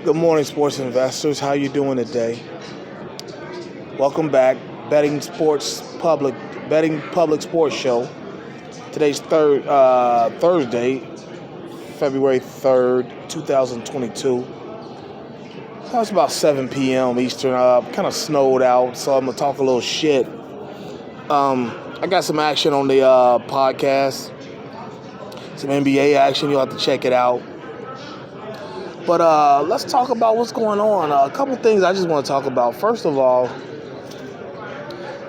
Good morning, sports investors. How you doing today? Welcome back, Betting Public Sports Show. Today's Thursday, February 3rd, 2022. It's about 7 p.m. Eastern. Kind of snowed out, so I'm gonna talk a little shit. I got some action on the podcast, some NBA action. You'll have to check it out. But let's talk about what's going on. A couple things I just want to talk about. First of all,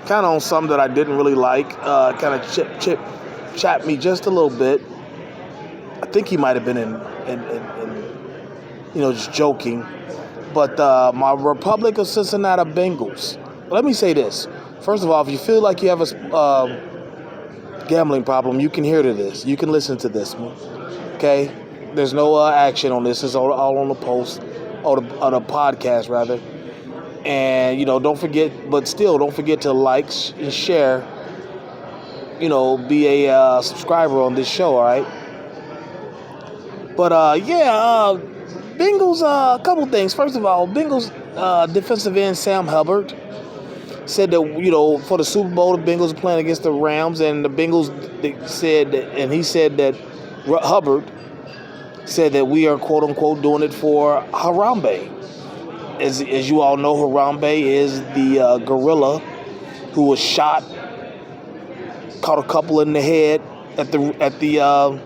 kind of on something that I didn't really like. Kind of chapped me just a little bit. I think he might have been in just joking. But my Republic of Cincinnati Bengals. Let me say this. First of all, if you feel like you have a gambling problem, you can hear to this. You can listen to this one. Okay? There's no action on this. It's all on the post, or the podcast, rather. And, don't forget to like and share, be a subscriber on this show, all right? But, Bengals, a couple things. First of all, Bengals defensive end Sam Hubbard said that, for the Super Bowl, the Bengals are playing against the Rams, and the Bengals he said that Hubbard said that we are, quote-unquote, doing it for Harambe. As you all know, Harambe is the gorilla who was shot, caught a couple in the head at the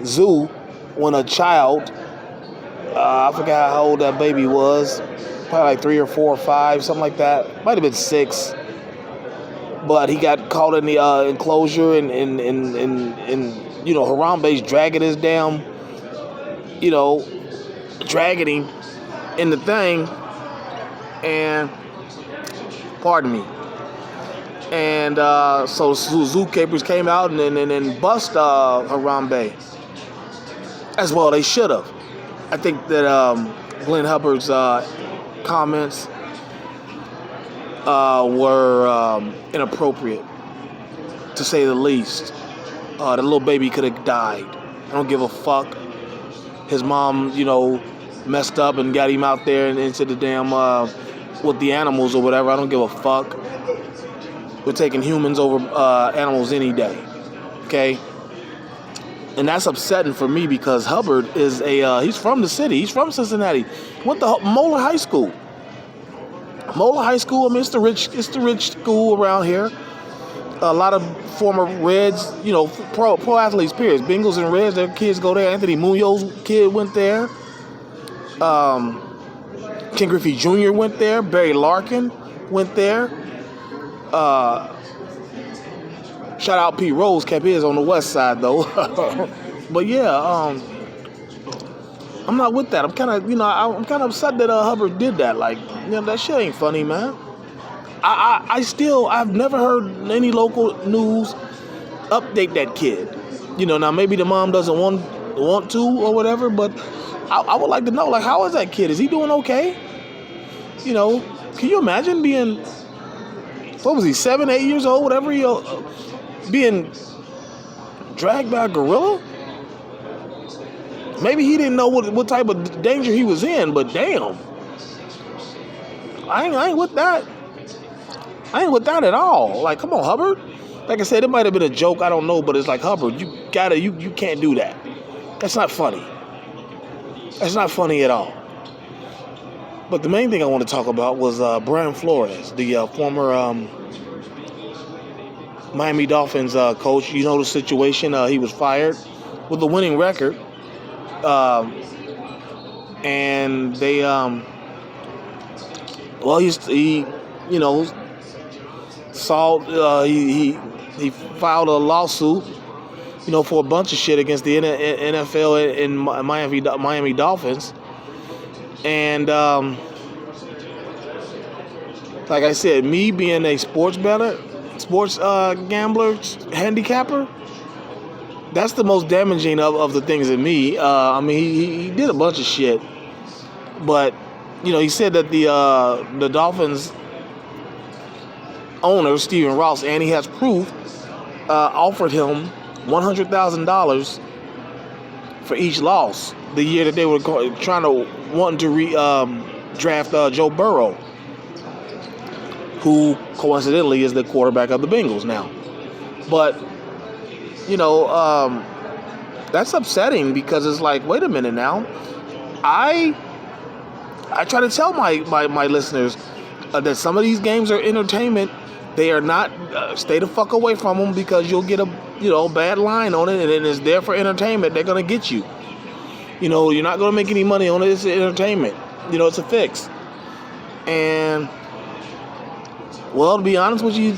zoo when a child, I forgot how old that baby was, probably like 3 or 4 or 5, something like that. Might have been 6. But he got caught in the enclosure, and Harambe's dragging his damn, dragging him in the thing, and pardon me. And so zookeepers came out and bust Harambe. As well, they should have. I think that Glenn Hubbard's comments were inappropriate, to say the least. The little baby could have died. I don't give a fuck. His mom, messed up and got him out there and into the damn, with the animals or whatever. I don't give a fuck. We're taking humans over animals any day. Okay? And that's upsetting for me because Hubbard is he's from the city. He's from Cincinnati. Went to Moeller High School. Moeller High School, it's the rich school around here. A lot of former Reds, pro athletes, period. Bengals and Reds, their kids go there. Anthony Munoz's kid went there. Ken Griffey Jr. went there. Barry Larkin went there. Shout out Pete Rose, kept his on the west side, though. But yeah, I'm not with that. I'm kind of upset that Hubbard did that. Like, that shit ain't funny, man. I've never heard any local news update that kid. Now maybe the mom doesn't want to or whatever, but I would like to know, like, how is that kid? Is he doing okay? Can you imagine being, what was he, 7, 8 years old, whatever, being dragged by a gorilla? Maybe he didn't know what type of danger he was in, but damn. I ain't with that. I ain't with that at all. Like, come on, Hubbard. Like I said, it might have been a joke. I don't know, but it's like, Hubbard, you can't do that. That's not funny. That's not funny at all. But the main thing I want to talk about was Brian Flores, the former Miami Dolphins coach. You know the situation. He was fired with a winning record. And they, he filed a lawsuit, for a bunch of shit against the NFL and Miami Dolphins. And like I said, me being a sports gambler, handicapper, that's the most damaging of the things in me. He did a bunch of shit, but he said that the Dolphins owner, Stephen Ross, and he has proof, offered him $100,000 for each loss. The year that they were wanting to draft Joe Burrow, who coincidentally is the quarterback of the Bengals now. But that's upsetting because it's like, wait a minute now. I try to tell my listeners that some of these games are entertainment. They are not. Stay the fuck away from them because you'll get a bad line on it, and it's there for entertainment. They're gonna get you. You're not gonna make any money on it. It's entertainment. It's a fix. And well, to be honest with you,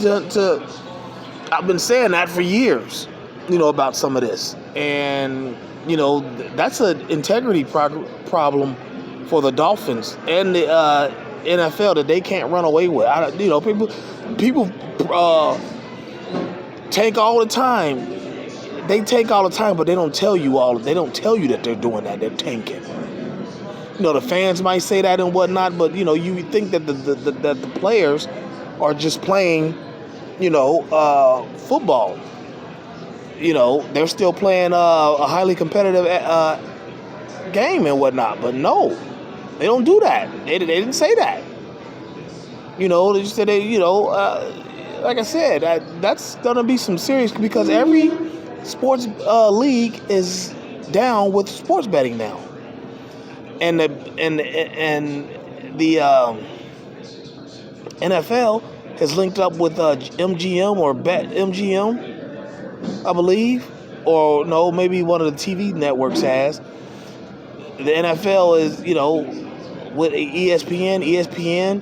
I've been saying that for years. About some of this, and that's an integrity problem for the Dolphins and the NFL that they can't run away with. People tank all the time. They tank all the time, but they don't tell you They don't tell you that they're doing that. They're tanking. The fans might say that and whatnot, but you think that the players are just playing, football. They're still playing a highly competitive game and whatnot, but no, they don't do that. They didn't say that. They just said like I said, that's gonna be some serious because every sports league is down with sports betting now, and the NFL has linked up with MGM or BetMGM, I believe, or no, maybe one of the TV networks has. The NFL is, with ESPN. ESPN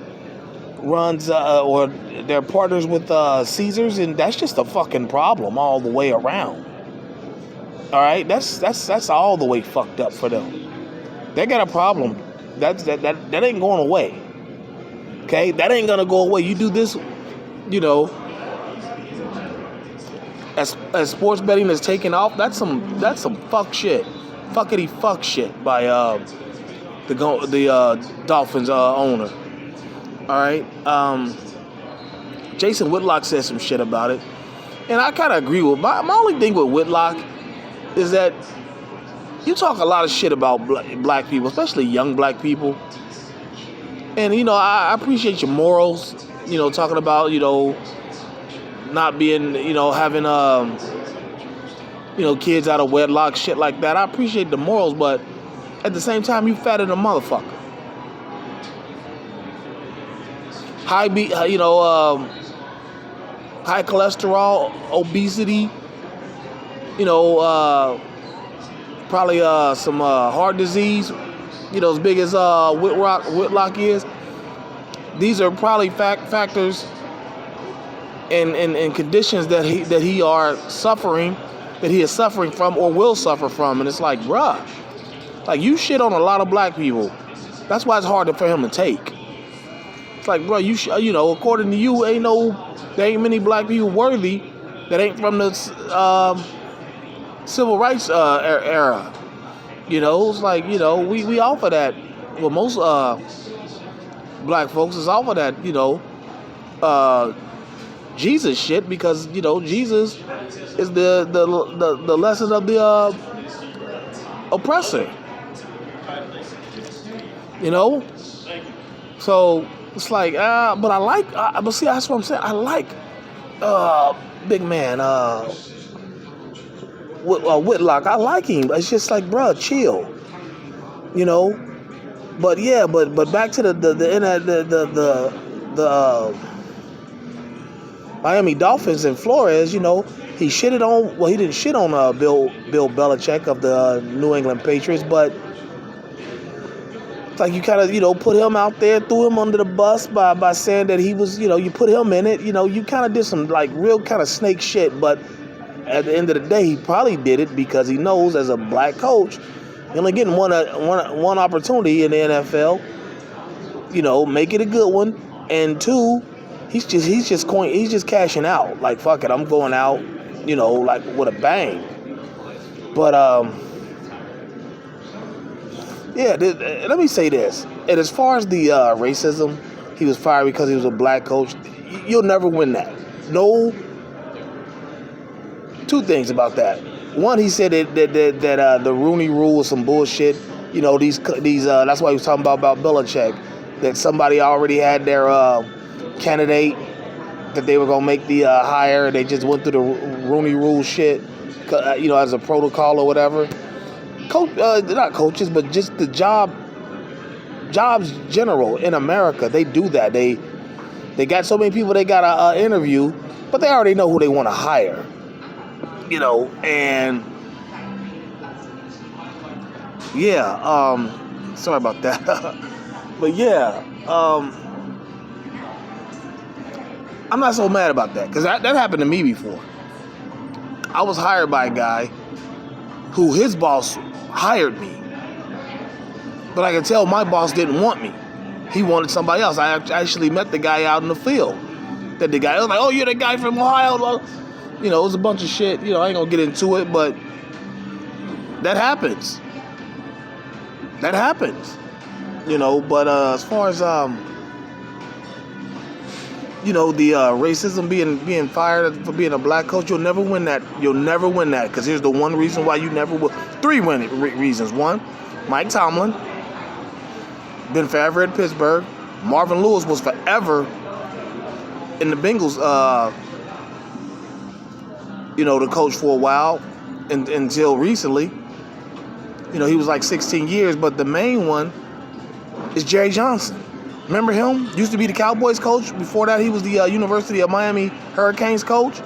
runs, or they're partners with Caesars, and that's just a fucking problem all the way around. All right, that's all the way fucked up for them. They got a problem. That ain't going away. Okay, that ain't gonna go away. You do this, as sports betting is taking off, that's some fuck shit, fuckity fuck shit by the Dolphins owner. All right, Jason Whitlock said some shit about it, and I kind of agree with. My only thing with Whitlock is that you talk a lot of shit about black people, especially young black people, and I appreciate your morals. Talking about not being, having, kids out of wedlock, shit like that. I appreciate the morals, but at the same time, you fat as a motherfucker. High cholesterol, obesity, probably some heart disease, as big as Whitlock is. These are probably factors and conditions that he is suffering from or will suffer from. And it's like, bruh, like, you shit on a lot of black people. That's why it's harder for him to take. It's like, bro, according to you, there ain't many black people worthy that ain't from the civil rights era. It's like, we offer that. Well, most black folks is offer that, Jesus shit, because Jesus is the lesson of the oppressor. So it's like, but I like, but see, that's what I'm saying. I like big man Whitlock. I like him. It's just like, bro, chill. But yeah, but back to the Miami Dolphins and Flores, he shitted on. Well, he didn't shit on Bill Belichick of the New England Patriots, but it's like you kind of put him out there, threw him under the bus by saying that he was you put him in it. You kind of did some like real kind of snake shit, but at the end of the day, he probably did it because he knows as a black coach, you're only getting one opportunity in the NFL. Make it a good one, and two, he's just cashing out. Like, fuck it, I'm going out, like with a bang. But yeah, let me say this. And as far as the racism, he was fired because he was a black coach. You'll never win that. No. Two things about that. One, he said that the Rooney Rule was some bullshit. You know, these that's why he was talking about Belichick. That somebody already had their candidate that they were gonna make the hire. They just went through the Rooney Rule shit, you know, as a protocol or whatever. Not coaches, but just the jobs general in America. They do that. They got so many people they got to interview, but they already know who they want to hire. You know, and yeah, sorry about that. But yeah, I'm not so mad about that because that happened to me before. I was hired by a guy who his boss hired me, but I could tell my boss didn't want me. He wanted somebody else. I actually met the guy out in the field. That the guy was like, "Oh, you're the guy from Ohio." Well, you know, it was a bunch of shit. You know, I ain't gonna get into it, but that happens. That happens. You know, but as far as you know, the racism being fired for being a black coach, you'll never win that. You'll never win that because here's the one reason why you never will. Three reasons. One, Mike Tomlin been forever at Pittsburgh. Marvin Lewis was forever in the Bengals. You know, the coach for a while until recently. You know, he was like 16 years, but the main one is Jerry Johnson. Remember him? Used to be the Cowboys coach. Before that, he was the University of Miami Hurricanes coach.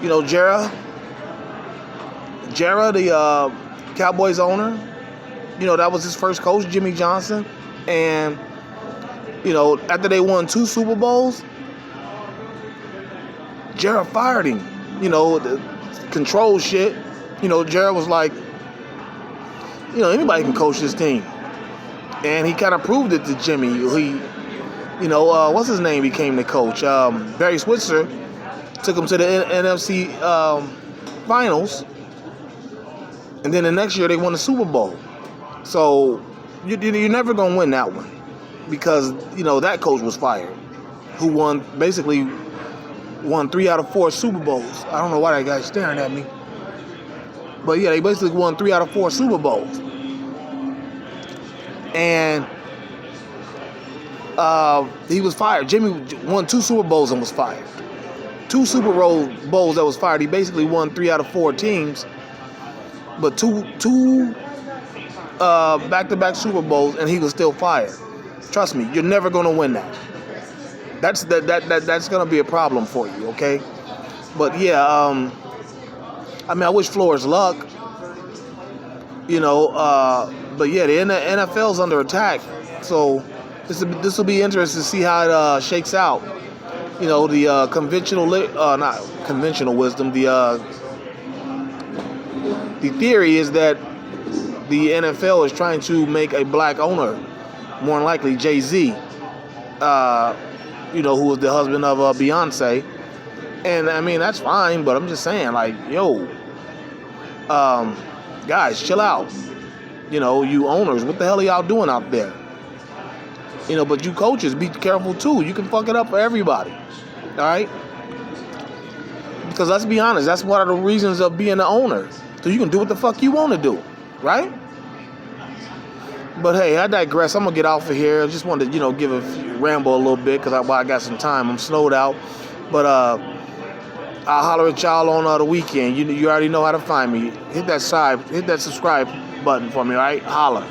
You know, Jerrah, the Cowboys owner. You know, that was his first coach, Jimmy Johnson. And, you know, after they won 2 Super Bowls, Jerrah fired him. You know, the control shit. You know, Jerrah was like, you know, anybody can coach this team. And he kind of proved it to Jimmy. He, you know, what's his name became the coach? Barry Switzer took him to the NFC finals. And then the next year they won the Super Bowl. So you're never going to win that one. Because, you know, that coach was fired. Who basically won 3 out of 4 Super Bowls. I don't know why that guy's staring at me. But yeah, they basically won 3 out of 4 Super Bowls. And he was fired. Jimmy won 2 Super Bowls and was fired. 2 Super Bowls that was fired. He basically won 3 out of 4 teams. But two back-to-back Super Bowls, and he was still fired. Trust me, you're never going to win that. That's going to be a problem for you, okay? But yeah, I mean, I wish Flores luck. You know, but yeah, the NFL's under attack. So this will be interesting to see how it shakes out. You know, the not conventional wisdom. The theory is that the NFL is trying to make a black owner, more than likely Jay-Z. You know, who was the husband of Beyonce. And I mean, that's fine, but I'm just saying, like, yo, guys, chill out. You know, you owners, what the hell are y'all doing out there? You know, but you coaches, be careful too. You can fuck it up for everybody. All right? Because let's be honest, that's one of the reasons of being the owner. So you can do what the fuck you want to do. Right? But hey, I digress. I'm going to get off of here. I just wanted to, you know, ramble a little bit because I got some time. I'm snowed out. But I'll holler at y'all on the weekend. You already know how to find me. Hit that subscribe button for me, all right? Holla.